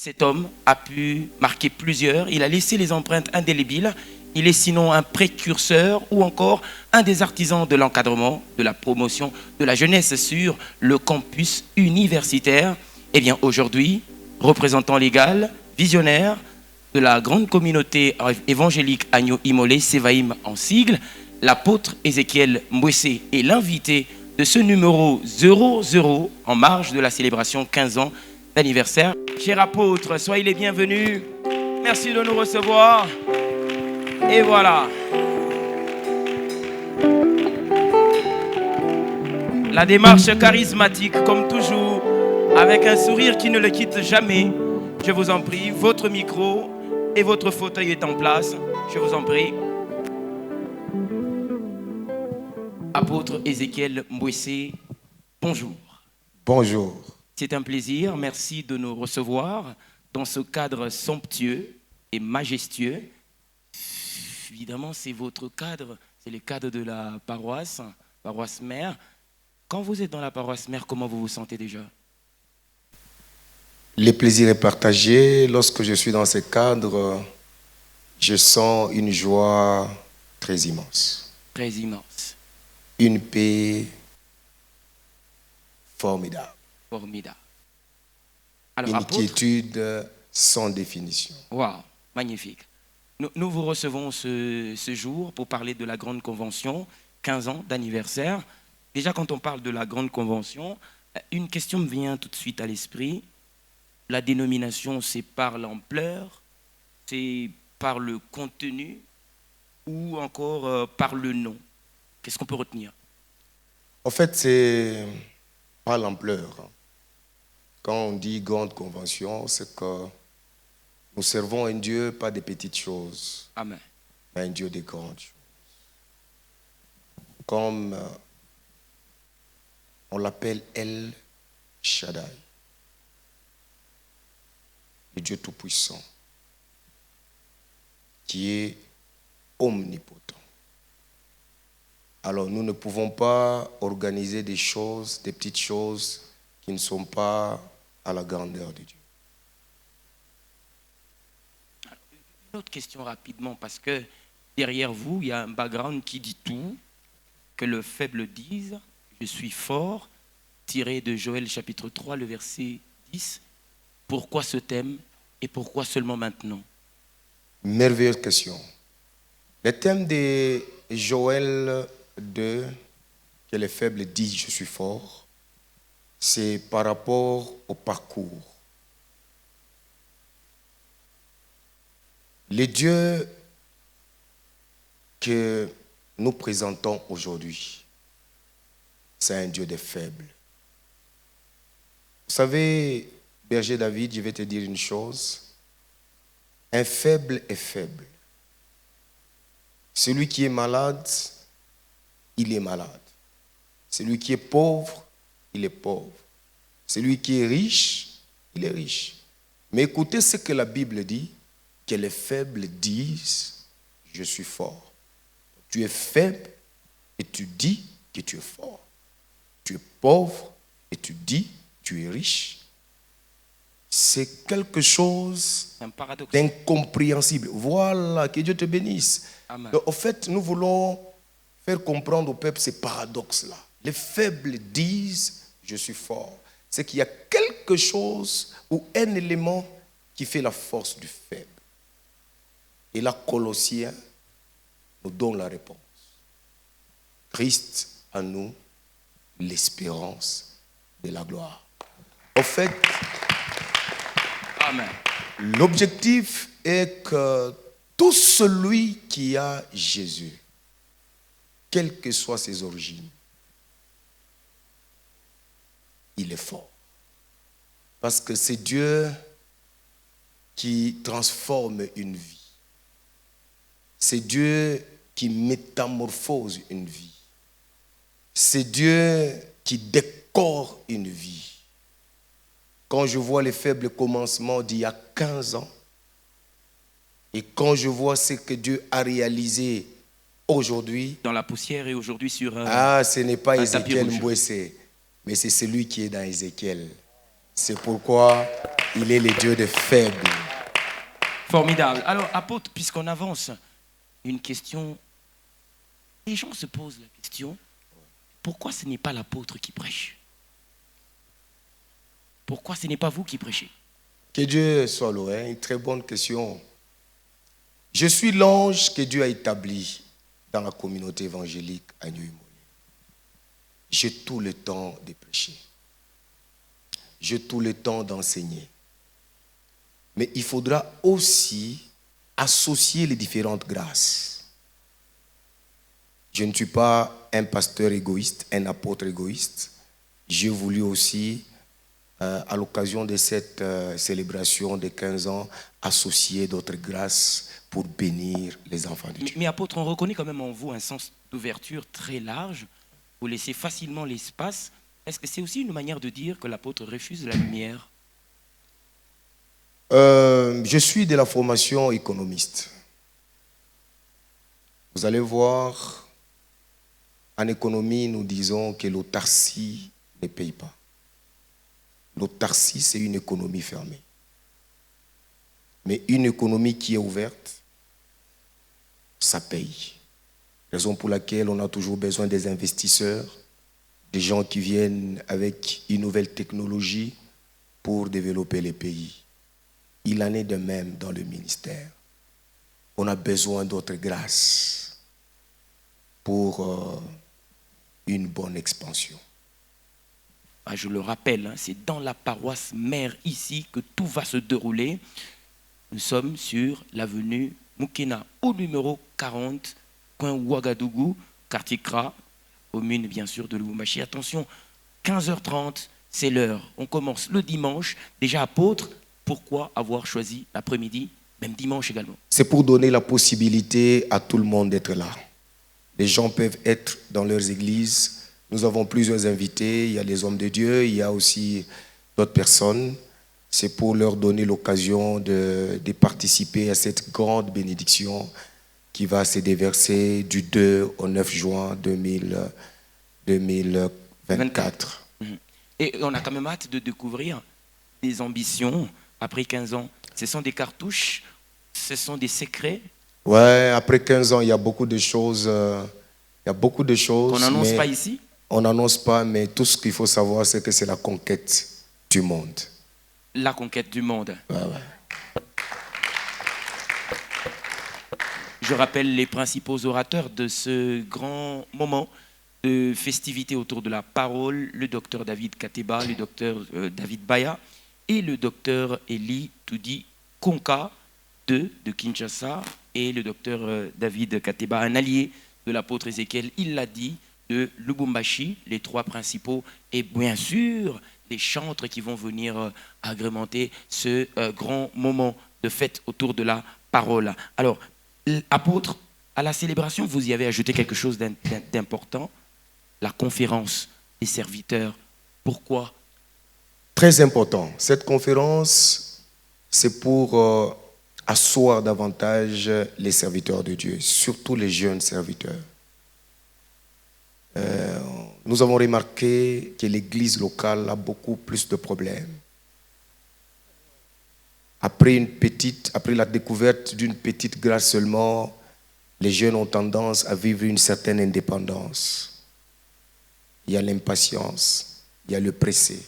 cet homme a pu marquer plusieurs. Il a laissé les empreintes indélébiles. Il est sinon un précurseur ou encore un des artisans de l'encadrement, de la promotion de la jeunesse sur le campus universitaire. Eh bien, aujourd'hui, représentant légal, visionnaire de la grande communauté évangélique Agneau-Imolé, Sévaïm en sigle, l'apôtre Ézéchiel Mbouessé est l'invité de ce numéro 00 en marge de la célébration 15 ans d'anniversaire. Cher apôtre, soyez les bienvenus. Merci de nous recevoir. Et voilà. La démarche charismatique, comme toujours, avec un sourire qui ne le quitte jamais. Je vous en prie, votre micro et votre fauteuil est en place. Je vous en prie. Apôtre Ézéchiel Mbouessé, bonjour. Bonjour. C'est un plaisir, merci de nous recevoir dans ce cadre somptueux et majestueux. Évidemment, c'est votre cadre, c'est le cadre de la paroisse mère. Quand vous êtes dans la paroisse mère, comment vous vous sentez déjà? Le plaisir est partagé. Lorsque je suis dans ce cadre, je sens une joie très immense. Très immense. Une paix formidable. Formidable. Alors, une apôtre, quiétude sans définition. Waouh, magnifique. Nous vous recevons ce jour pour parler de la grande convention, 15 ans d'anniversaire. Déjà, quand on parle de la grande convention, une question me vient tout de suite à l'esprit. La dénomination, c'est par l'ampleur, c'est par le contenu ou encore par le nom? Qu'est-ce qu'on peut retenir? En fait, c'est pas l'ampleur. Quand on dit grande convention, c'est que nous servons un Dieu, pas des petites choses, Amen. mais un Dieu des grandes choses. Comme on l'appelle El Shaddai, le Dieu Tout-Puissant, qui est omnipotent. Alors nous ne pouvons pas organiser des choses, des petites choses qui ne sont pas à la grandeur de Dieu. Une autre question rapidement, parce que derrière vous, il y a un background qui dit tout, que le faible dise, je suis fort, tiré de Joël chapitre 3, le verset 10. Pourquoi ce thème et pourquoi seulement maintenant? Merveilleuse question. Le thème de Joël 2, que les faibles disent je suis fort, c'est par rapport au parcours. Le Dieu que nous présentons aujourd'hui, c'est un Dieu des faibles. Vous savez, berger David, je vais te dire une chose. Un faible est faible. Celui qui est malade, il est malade. Celui qui est pauvre, il est pauvre. Celui qui est riche, il est riche. Mais écoutez ce que la Bible dit, que les faibles disent, je suis fort. Tu es faible et tu dis que tu es fort. Tu es pauvre et tu dis que tu es riche. C'est quelque chose d'incompréhensible. Voilà, que Dieu te bénisse. Donc, en fait, nous voulons faire comprendre au peuple ces paradoxes-là. Les faibles disent, je suis fort. C'est qu'il y a quelque chose ou un élément qui fait la force du faible. Et là, Colossiens nous donne la réponse. Christ en nous, l'espérance de la gloire. En fait, Amen. L'objectif est que tout celui qui a Jésus, quelles que soient ses origines, il est fort. Parce que c'est Dieu qui transforme une vie. C'est Dieu qui métamorphose une vie. C'est Dieu qui décore une vie. Quand je vois les faibles commencements d'il y a 15 ans, et quand je vois ce que Dieu a réalisé aujourd'hui, dans la poussière et aujourd'hui sur ce n'est pas un Ézéchiel tapis rouge. Mbouessé, mais c'est celui qui est dans Ézéchiel. C'est pourquoi il est le Dieu des faibles. Formidable. Alors, apôtre, puisqu'on avance, une question. Les gens se posent la question, pourquoi ce n'est pas l'apôtre qui prêche? Pourquoi ce n'est pas vous qui prêchez? Que Dieu soit loué. Une très bonne question. Je suis l'ange que Dieu a établi dans la communauté évangélique à New-Imolé. J'ai tout le temps de prêcher. J'ai tout le temps d'enseigner. Mais il faudra aussi associer les différentes grâces. Je ne suis pas un pasteur égoïste, un apôtre égoïste. J'ai voulu aussi, à l'occasion de cette célébration de 15 ans, associer d'autres grâces pour bénir les enfants de Dieu. Mais apôtre, on reconnaît quand même en vous un sens d'ouverture très large. Vous laissez facilement l'espace. Est-ce que c'est aussi une manière de dire que l'apôtre refuse la lumière? Je suis de la formation économiste. Vous allez voir, en économie, nous disons que l'autarcie ne paye pas. L'autarcie, c'est une économie fermée. Mais une économie qui est ouverte, ça paye. Raison pour laquelle on a toujours besoin des investisseurs, des gens qui viennent avec une nouvelle technologie pour développer les pays. Il en est de même dans le ministère. On a besoin d'autres grâces pour une bonne expansion. Je le rappelle, c'est dans la paroisse mère ici que tout va se dérouler. Nous sommes sur l'avenue Mukena, au numéro 40, coin Ouagadougou, quartier Kra, commune bien sûr de Lubumbashi. Attention, 15h30, c'est l'heure. On commence le dimanche. Déjà apôtre, pourquoi avoir choisi l'après-midi, même dimanche également? C'est pour donner la possibilité à tout le monde d'être là. Les gens peuvent être dans leurs églises. Nous avons plusieurs invités. Il y a les hommes de Dieu, il y a aussi d'autres personnes. C'est pour leur donner l'occasion de participer à cette grande bénédiction qui va se déverser du 2 au 9 juin 2024. Et on a quand même hâte de découvrir des ambitions après 15 ans. Ce sont des cartouches, ce sont des secrets. Ouais, après 15 ans, il y a beaucoup de choses. Qu'on n'annonce pas ici. On n'annonce pas, mais tout ce qu'il faut savoir, c'est que c'est la conquête du monde. La conquête du monde. Ouais. Je rappelle les principaux orateurs de ce grand moment de festivité autour de la parole, le docteur David Kateba, le docteur David Baya et le docteur Eli Tudi Konka de Kinshasa et le docteur David Kateba, un allié de l'apôtre Ézéchiel, il l'a dit, de Lubumbashi, les trois principaux, et bien sûr les chantres qui vont venir agrémenter ce grand moment de fête autour de la parole. Alors, apôtre, à la célébration, vous y avez ajouté quelque chose d'important, la conférence des serviteurs. Pourquoi? Très important. Cette conférence, c'est pour asseoir davantage les serviteurs de Dieu, surtout les jeunes serviteurs. Nous avons remarqué que l'église locale a beaucoup plus de problèmes. Après la découverte d'une petite grâce seulement, les jeunes ont tendance à vivre une certaine indépendance. Il y a l'impatience, il y a le pressé.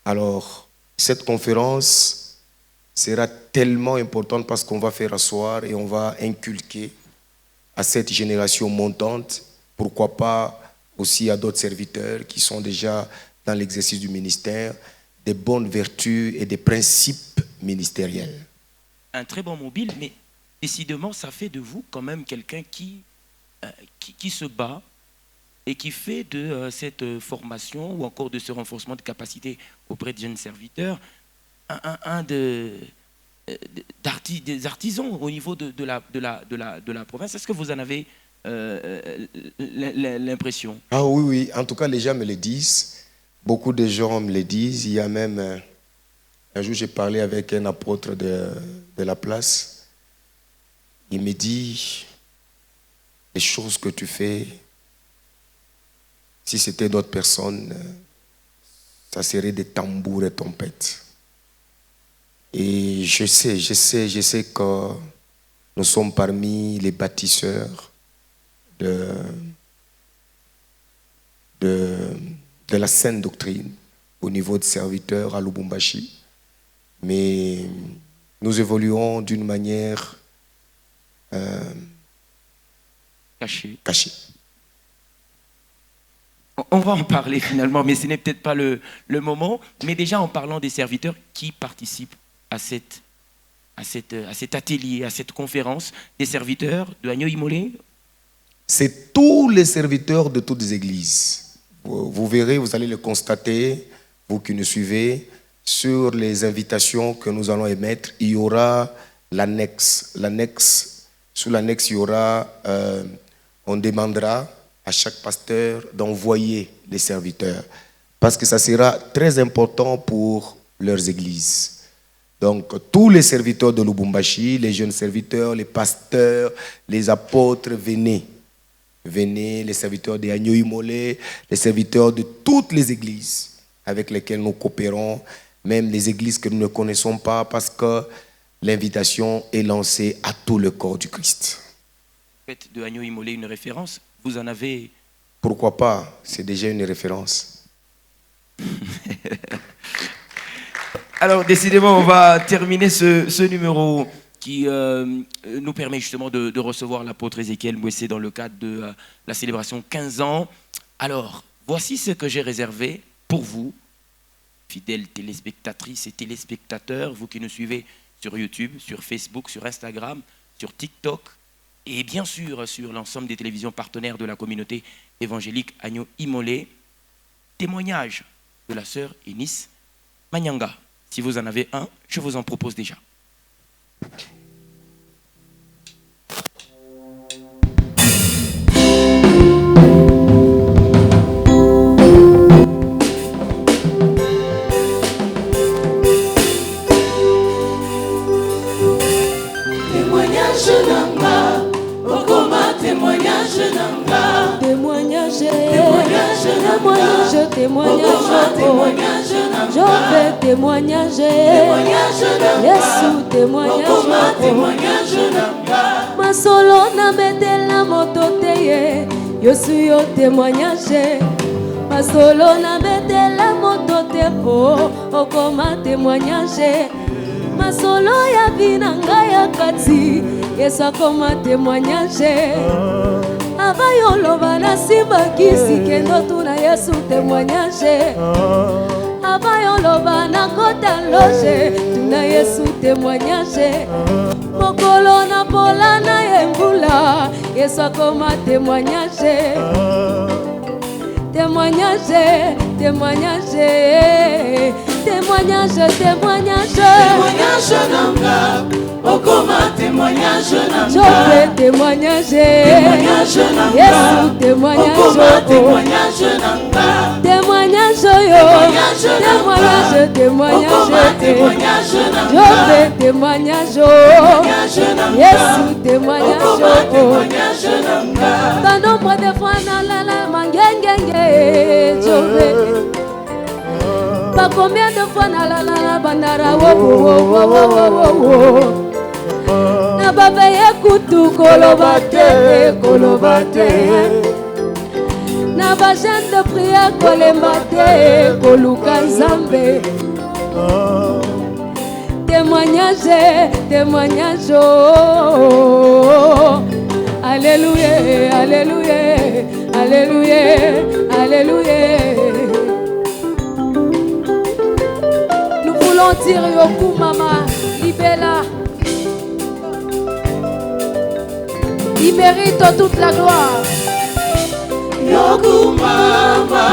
Alors, cette conférence sera tellement importante parce qu'on va faire asseoir et on va inculquer à cette génération montante, pourquoi pas aussi à d'autres serviteurs qui sont déjà dans l'exercice du ministère, des bonnes vertus et des principes ministériels. Un très bon mobile, mais décidément, ça fait de vous quand même quelqu'un qui se bat et qui fait de cette formation ou encore de ce renforcement de capacité auprès de jeunes serviteurs des artisans au niveau de la province. Est-ce que vous en avez l'impression? Ah oui, en tout cas les gens me le disent, beaucoup de gens me le disent. Il y a même, un jour j'ai parlé avec un apôtre de la place, il me dit, les choses que tu fais, si c'était d'autres personnes, ça serait des tambours et trompettes. Et je sais que nous sommes parmi les bâtisseurs de la saine doctrine au niveau de serviteurs à Lubumbashi. Mais nous évoluons d'une manière cachée. On va en parler finalement, mais ce n'est peut-être pas le moment. Mais déjà en parlant des serviteurs qui participent à cet atelier, à cette conférence, des serviteurs de Agneau Imolé. C'est tous les serviteurs de toutes les églises. Vous verrez, vous allez le constater, vous qui nous suivez, sur les invitations que nous allons émettre, il y aura l'annexe. Sous l'annexe, il y aura, on demandera à chaque pasteur d'envoyer les serviteurs, parce que ça sera très important pour leurs églises. Donc, tous les serviteurs de Lubumbashi, les jeunes serviteurs, les pasteurs, les apôtres, venez, les serviteurs des Agneau Imolé, les serviteurs de toutes les églises avec lesquelles nous coopérons, même les églises que nous ne connaissons pas, parce que l'invitation est lancée à tout le corps du Christ. Faites de Agneau Imolé une référence. Vous en avez... Pourquoi pas? C'est déjà une référence. Alors, décidément, on va terminer ce numéro qui nous permet justement de recevoir l'apôtre Ézéchiel Mwessé dans le cadre de la célébration 15 ans. Alors, voici ce que j'ai réservé pour vous, fidèles téléspectatrices et téléspectateurs, vous qui nous suivez sur YouTube, sur Facebook, sur Instagram, sur TikTok, et bien sûr sur l'ensemble des télévisions partenaires de la communauté évangélique Agneau Imolé. Témoignage de la sœur Eunice Manyanga. Si vous en avez un, je vous en propose déjà. Je fais témoignage, Yesu témoignage, ma solo na betela mototeye, Yesu yo témoignage, ma solo na betela motote po, okoma témoignage, ma solo ya binanga ya kati, Yesu akoma témoignage. Abayoloba na simba kisi kendo tuna Yesu témoignage. Abayoloba na kota loge tuna Yesu témoignage. Mokolo na pola na yembula Yesu akoma témoignage. Témoignage, témoignage, témoignage, témoignage. Témoignage nanga, okoma témoignage nanga. Je fais témoignage, Yesu témoignage, okoma témoignage nanga. Témoignage yo, témoignage, témoignage, je fais témoignage, Yesu témoignage, dans nombre de fois na la mangengenge, je vais. Pas combien de fois na la bandara wo. Na babeye kutu kolobate. Na ba jeune de prière kolembate koluka Nzambe. Témoignage, oh. Alléluia, alléluia, alléluia, alléluia. Nous voulons dire Yoku Mama, Libella. Il mérite toute la gloire. Yoku Mama,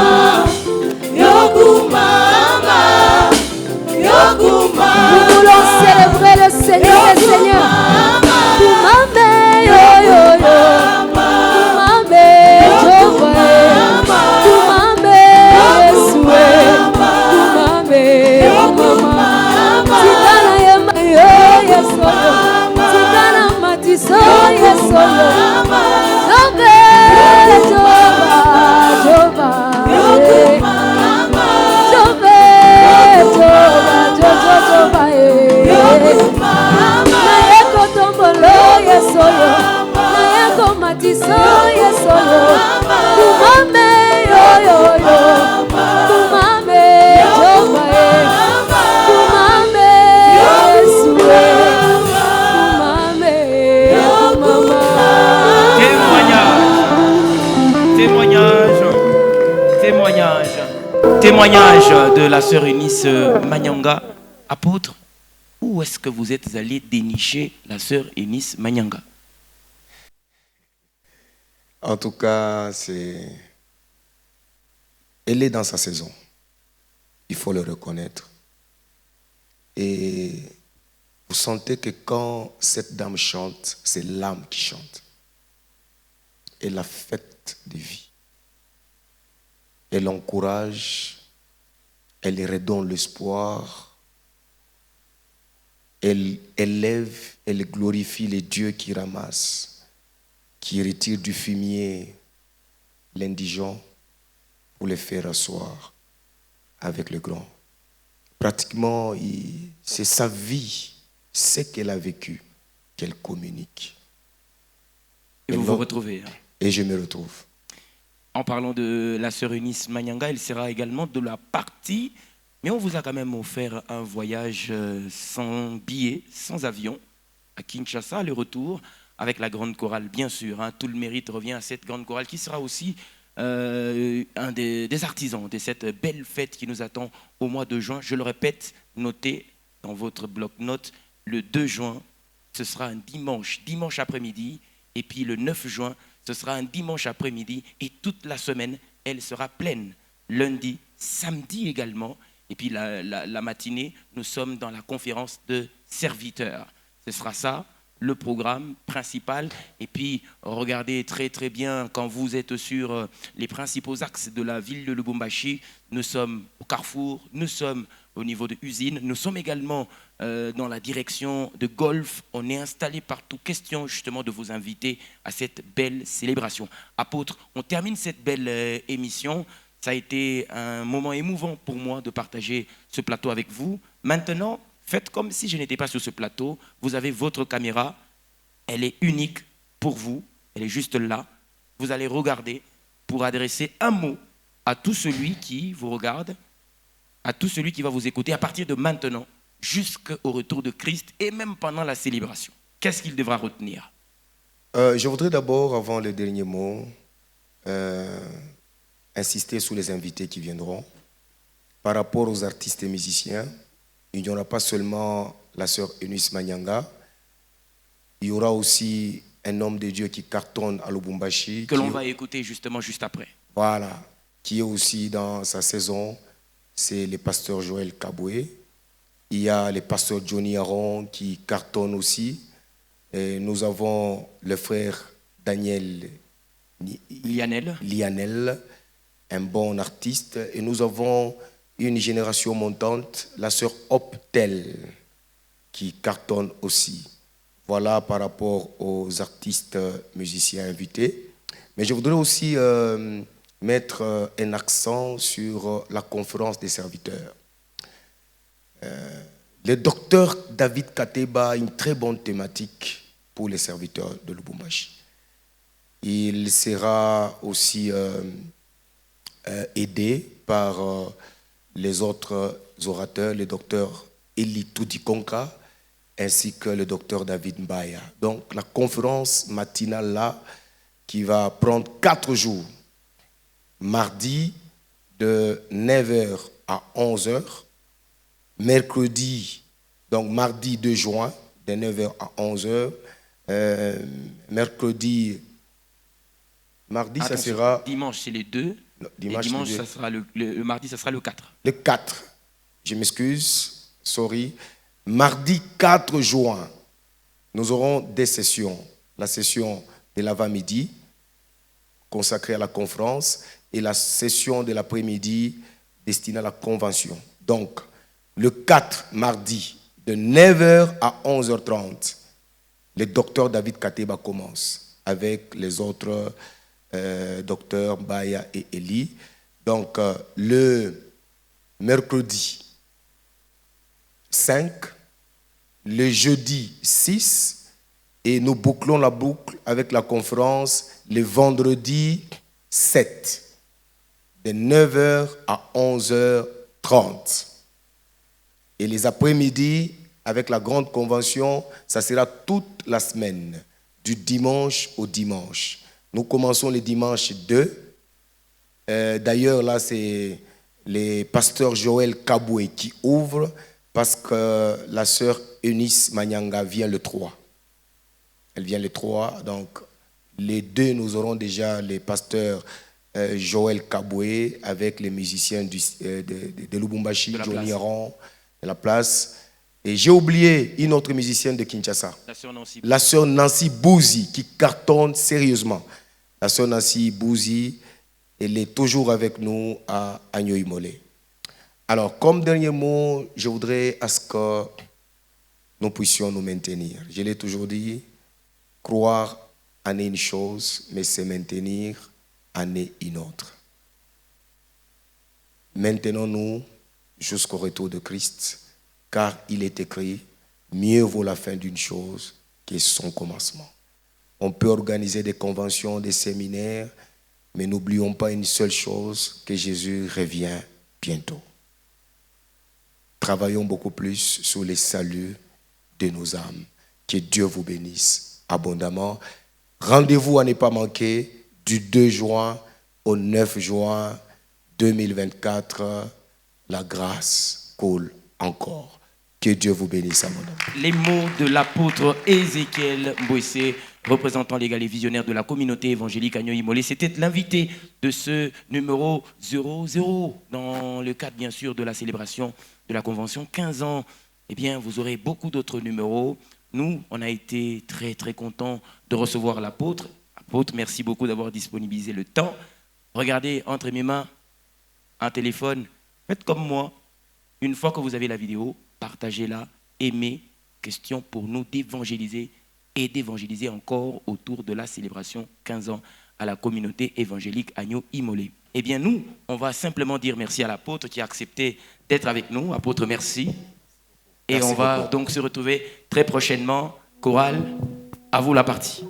Yoku Mama, Yoku Mama. Nous voulons célébrer le Seigneur des Seigneurs. Tumambe, yo, yo, yo. Tumambe, Jehovah. Tumambe, Yesue. Tumambe, Mama. Tikana yema, yo, Yeso. Tikana matiso, Yeso. Nonge. Témoignage de la sœur Eunice Manyanga. Apôtre, où est-ce que vous êtes allé dénicher la sœur Eunice Manyanga? En tout cas, elle est dans sa saison. Il faut le reconnaître. Et vous sentez que quand cette dame chante, c'est l'âme qui chante. Elle affecte des vies. Elle encourage, elle redonne l'espoir. Elle élève, elle glorifie les dieux qui ramassent, qui retirent du fumier l'indigent pour les faire asseoir avec le grand. Pratiquement, c'est sa vie, ce qu'elle a vécu, qu'elle communique. Et vous vous retrouvez. Et je me retrouve. En parlant de la sœur Eunice Manyanga, elle sera également de la partie, mais on vous a quand même offert un voyage sans billet, sans avion, à Kinshasa, le retour, avec la grande chorale, bien sûr. Tout le mérite revient à cette grande chorale qui sera aussi un des artisans de cette belle fête qui nous attend au mois de juin. Je le répète, notez dans votre bloc-notes, le 2 juin, ce sera un dimanche après-midi, et puis le 9 juin, ce sera un dimanche après-midi, et toute la semaine, elle sera pleine. Lundi, samedi également, et puis la matinée, nous sommes dans la conférence de serviteurs. Ce sera ça, le programme principal. Et puis, regardez très très bien, quand vous êtes sur les principaux axes de la ville de Lubumbashi, nous sommes au Carrefour, nous sommes au niveau de usine, nous sommes également dans la direction de golf. On est installé partout. Question justement de vous inviter à cette belle célébration. Apôtre, on termine cette belle émission. Ça a été un moment émouvant pour moi de partager ce plateau avec vous. Maintenant, faites comme si je n'étais pas sur ce plateau. Vous avez votre caméra. Elle est unique pour vous. Elle est juste là. Vous allez regarder pour adresser un mot à tout celui qui vous regarde, à tout celui qui va vous écouter à partir de maintenant jusqu'au retour de Christ et même pendant la célébration. Qu'est-ce qu'il devra retenir? Je voudrais d'abord, avant le dernier mot, insister sur les invités qui viendront. Par rapport aux artistes et musiciens, il n'y aura pas seulement la sœur Eunice Manyanga, il y aura aussi un homme de Dieu qui cartonne à Lubumbashi. Que l'on va écouter justement juste après. Voilà, qui est aussi dans sa saison, c'est le pasteur Joël Kaboué. Il y a le pasteur Johnny Aron qui cartonne aussi. Et nous avons le frère Daniel Lianel, un bon artiste. Et nous avons une génération montante, la sœur Optel, qui cartonne aussi. Voilà par rapport aux artistes musiciens invités. Mais je voudrais aussi mettre un accent sur la conférence des serviteurs. Le docteur David Kateba a une très bonne thématique pour les serviteurs de Lubumbashi. Il sera aussi aidé par les autres orateurs, le docteur Eli Tudikonka ainsi que le docteur David Mbaya. Donc la conférence matinale là, qui va prendre 4 jours, mardi de 9h à 11h, mercredi, donc mardi 2 juin, de 9h à 11h, mardi, attention, ça sera... Dimanche, c'est les 2. Dimanche, ça sera le mardi, ça sera le 4. Le 4, je m'excuse, sorry. Mardi 4 juin, nous aurons des sessions. La session de l'avant-midi, consacrée à la conférence, et la session de l'après-midi, destinée à la convention. Donc, le 4, mardi, de 9h à 11h30, le docteur David Kateba commence avec les autres docteurs Baya et Eli. Donc, le mercredi 5, le jeudi 6, et nous bouclons la boucle avec la conférence le vendredi 7, de 9h à 11h30. Et les après-midi, avec la grande convention, ça sera toute la semaine, du dimanche au dimanche. Nous commençons le dimanche 2 D'ailleurs, là, c'est les pasteurs Joël Kaboué qui ouvrent parce que la sœur Eunice Manyanga vient le 3. Elle vient le 3, donc les deux, nous aurons déjà les pasteurs Joël Kaboué avec les musiciens de Lubumbashi, Johnny Aron, de la place. Et j'ai oublié une autre musicienne de Kinshasa, la sœur Nancy Bouzi, qui cartonne sérieusement. La sœur Nancy Bouzi, elle est toujours avec nous à Agno-Imolé. Alors, comme dernier mot, je voudrais à ce que nous puissions nous maintenir. Je l'ai toujours dit, croire en une chose, mais se maintenir en une autre. Maintenons-nous jusqu'au retour de Christ, car il est écrit, mieux vaut la fin d'une chose que son commencement. On peut organiser des conventions, des séminaires, mais n'oublions pas une seule chose, que Jésus revient bientôt. Travaillons beaucoup plus sur les saluts de nos âmes. Que Dieu vous bénisse abondamment. Rendez-vous à ne pas manquer du 2 juin au 9 juin 2024. La grâce coule encore. Que Dieu vous bénisse abondamment. Les mots de l'apôtre Ézéchiel Mbouessé, représentant légal et visionnaire de la communauté évangélique Agno-Imolé. C'était l'invité de ce numéro 00 dans le cadre bien sûr de la célébration de la convention 15 ans. Eh bien, vous aurez beaucoup d'autres numéros. Nous, on a été très très contents de recevoir l'apôtre. Apôtre, merci beaucoup d'avoir disponibilisé le temps. Regardez entre mes mains un téléphone. Faites comme moi. Une fois que vous avez la vidéo, partagez-la, aimez. Question pour nous d'évangéliser et d'évangéliser encore autour de la célébration 15 ans à la communauté évangélique Agno-Imolé. Eh bien, nous, on va simplement dire merci à l'apôtre qui a accepté d'être avec nous. Apôtre, merci. Et merci on va beaucoup. Donc se retrouver très prochainement. Chorale, à vous la partie.